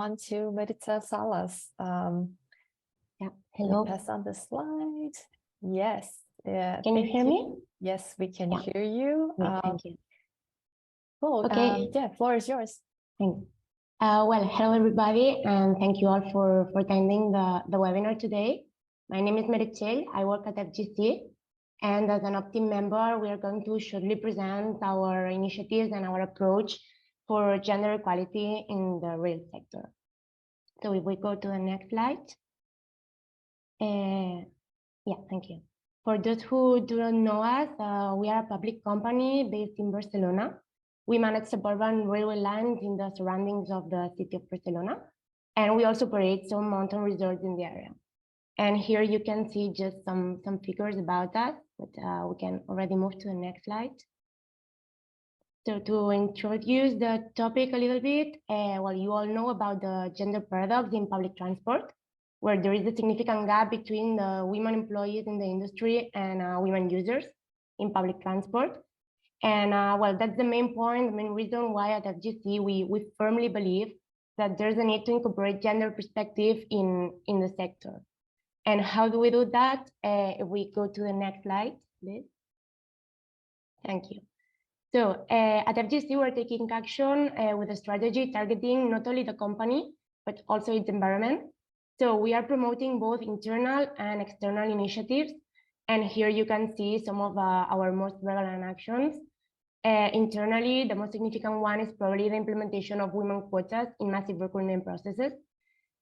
On to Meritxell Salas. Yeah, hello. Pass on the slide. Yes. Yeah. Can you hear me? Yes, we can hear you. Thank you. Cool. Okay. Yeah, floor is yours. Thanks. Well, hello everybody, and thank you all for attending the webinar today. My name is Meritxell. I work at FGC, and as an opt-in member, we are going to shortly present our initiatives and our approach for gender equality in the real sector. So if we go to the next slide. Yeah, thank you. For those who do not know us, we are a public company based in Barcelona. We manage suburban railway lines in the surroundings of the city of Barcelona, and we also operate some mountain resorts in the area. And here you can see just some figures about that, but we can already move to the next slide. So to introduce the topic a little bit, well, you all know about the gender paradox in public transport, where there is a significant gap between the women employees in the industry and women users in public transport. And well, that's the main point, the main reason why at FGC we firmly believe that there's a need to incorporate gender perspective in the sector. And how do we do that? If we go to the next slide, please. Thank you. So at FGC, we're taking action with a strategy targeting not only the company, but also its environment. So we are promoting both internal and external initiatives. And here you can see some of our most relevant actions. Internally, the most significant one is probably the implementation of women quotas in massive recruitment processes.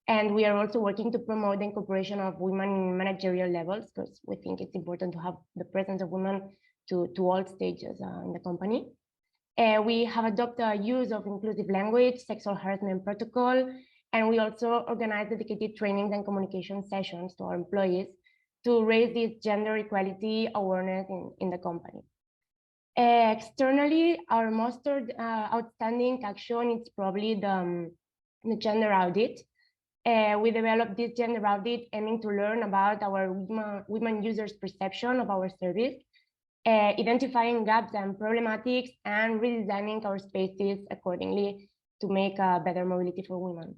And we are also working to promote the incorporation of women in managerial levels, because we think it's important to have the presence of women to all stages in the company. We have adopted a use of inclusive language, sexual harassment protocol, and we also organize dedicated trainings and communication sessions to our employees to raise this gender equality awareness in the company. Externally, our most outstanding action is probably the gender audit. We developed this gender audit aiming to learn about our women users' perception of our service, identifying gaps and problematics, and redesigning our spaces accordingly to make a better mobility for women.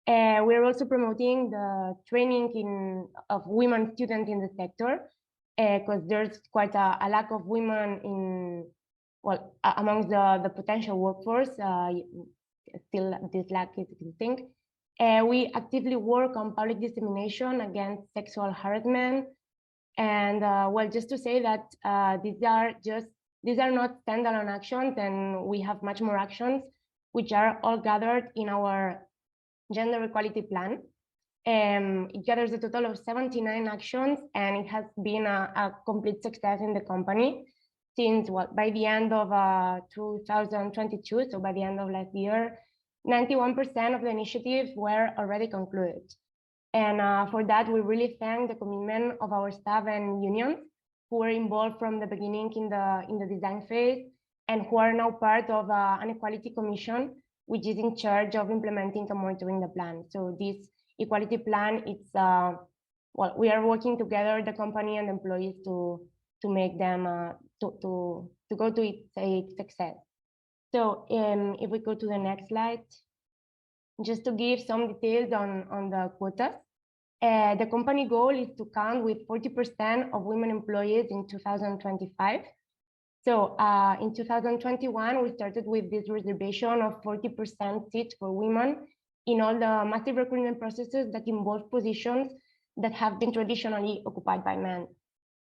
We're also promoting the training of women students in the sector, because there's quite a lack of women in, well, amongst the potential workforce. Still, this lack is existing. We actively work on public dissemination against sexual harassment. And well, just to say that these are not standalone actions, and we have much more actions, which are all gathered in our gender equality plan. It gathers a total of 79 actions, and it has been a complete success in the company since by the end of 2022, so by the end of last year, 91% of the initiatives were already concluded. And for that, we really thank the commitment of our staff and unions who were involved from the beginning in the design phase, and who are now part of an equality commission, which is in charge of implementing and monitoring the plan. So this equality plan, it's well, we are working together, the company and employees, to make them to go to its success. So if we go to the next slide, just to give some details on the quotas. The company goal is to count with 40% of women employees in 2025. So in 2021, we started with this reservation of 40% seats for women in all the massive recruitment processes that involve positions that have been traditionally occupied by men.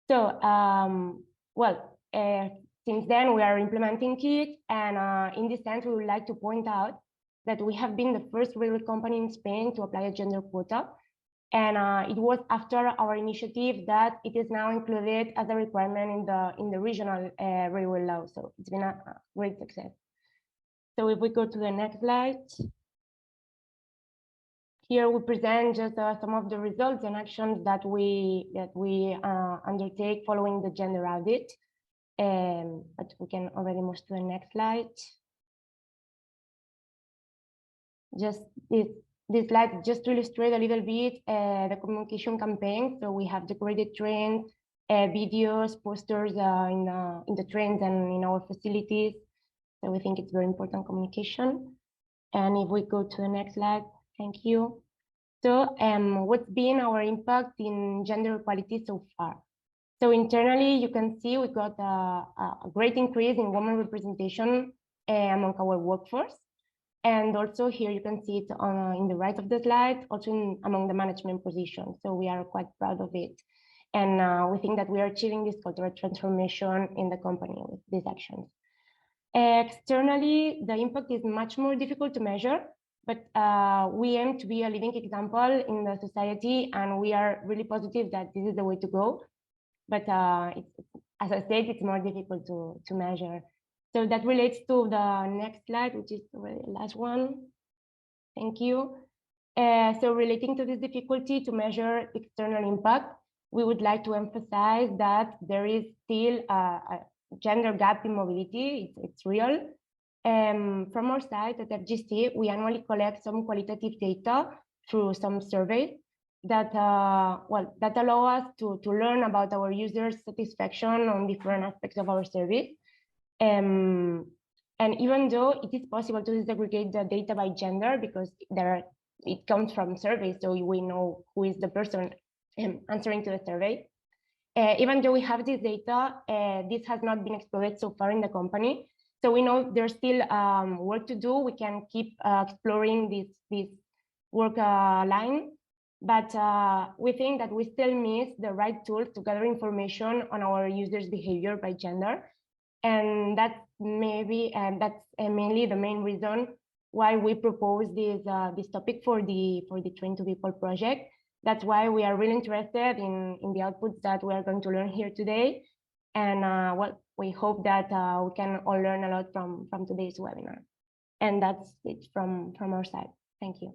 So, well, since then we are implementing it, and in this sense, we would like to point out that we have been the first railway company in Spain to apply a gender quota. And it was after our initiative that it is now included as a requirement in the regional railway law. So it's been a great success. So if we go to the next slide, here we present just some of the results and actions that we undertake following the gender audit. But we can already move to the next slide. Just this slide just to illustrate a little bit the communication campaign. So we have decorated trains, videos, posters in the trains and in our facilities. So we think it's very important communication. And if we go to the next slide, Thank you. So what's been our impact in gender equality so far? So internally, you can see we got a great increase in women representation among our workforce. And also here you can see it in the right of the slide, also among the management positions. So we are quite proud of it. And we think that we are achieving this cultural transformation in the company with these actions. Externally, the impact is much more difficult to measure, but we aim to be a living example in the society, and we are really positive that this is the way to go. But as I said, it's more difficult to measure. So that relates to the next slide, which is the last one. Thank you. So relating to this difficulty to measure external impact, we would like to emphasize that there is still a gender gap in mobility. It's real. From our side at FGC, we annually collect some qualitative data through some surveys that that allow us to learn about our users' satisfaction on different aspects of our service. And even though it is possible to disaggregate the data by gender, because it comes from surveys, so we know who is the person answering to the survey. Even though we have this data, this has not been explored so far in the company. So we know there's still work to do. We can keep exploring this work line, but we think that we still miss the right tools to gather information on our users' behavior by gender. And that's mainly the main reason why we propose this topic for the Train to People project. That's why we are really interested in the outputs that we are going to learn here today. And we hope that we can all learn a lot from today's webinar. And that's it from our side. Thank you.